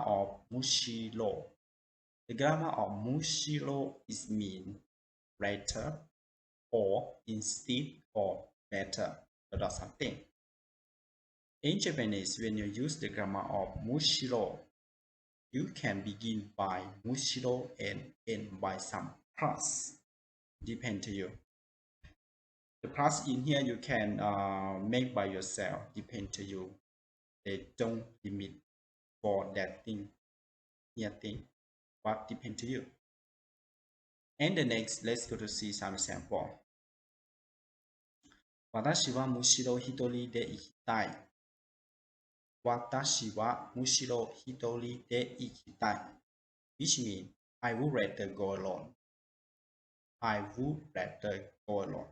of MUSHIRO. The grammar of MUSHIRO is mean, rather, or instead, or better, or something. In Japanese, when you use the grammar of MUSHIRO, you can begin by MUSHIRO and end by some plus. Depend to you. The plus in here you can make by yourself. Depend to you. They don't limit for that thing, here thing, but depend to you. And the next, let's go to see some example. 私はむしろ一人で行きたい。私はむしろ一人で行きたい。Which means, I would rather go alone. I would rather go alone.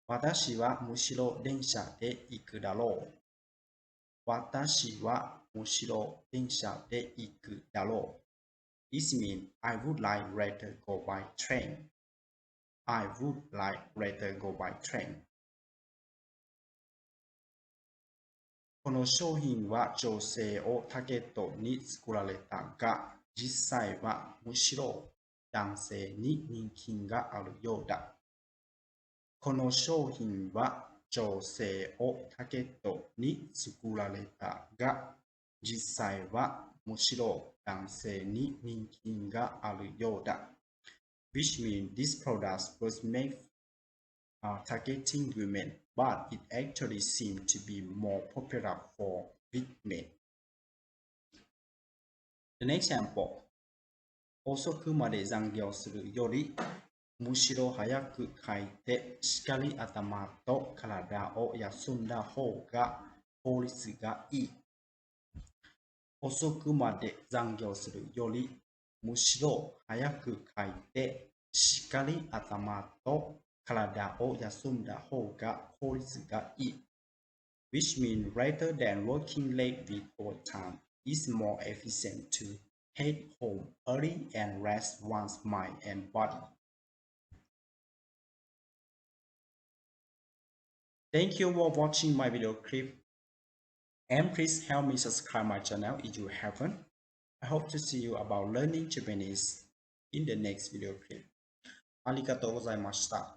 私はむしろ電車で行くだろう。私はむしろ電車で行くだろう。This means, I would like rather go by train. I would like rather go by train. この商品は女性をターゲットに作られたが、実際はむしろ男性に人気があるようだ。この商品は女性をターゲットに作られたが、実際はむしろ男性に人気があるようだ。Which means this product was made targeting women, but it actually seemed to be more popular for big men. The next example. 遅くまで残業するより、むしろ早く帰ってしっかり頭と体を休んだ方が効率がいい。遅くまで残業するより、むしろ早く帰ってしっかり頭と体を休んだ方が効率がいい。Which means rather than working late with overtime, it's more efficient to head home early and rest one's mind and body. Thank you for watching my video clip. And please help me subscribe my channel if you haven't. I hope to see you about learning Japanese in the next video clip. ありがとうございました。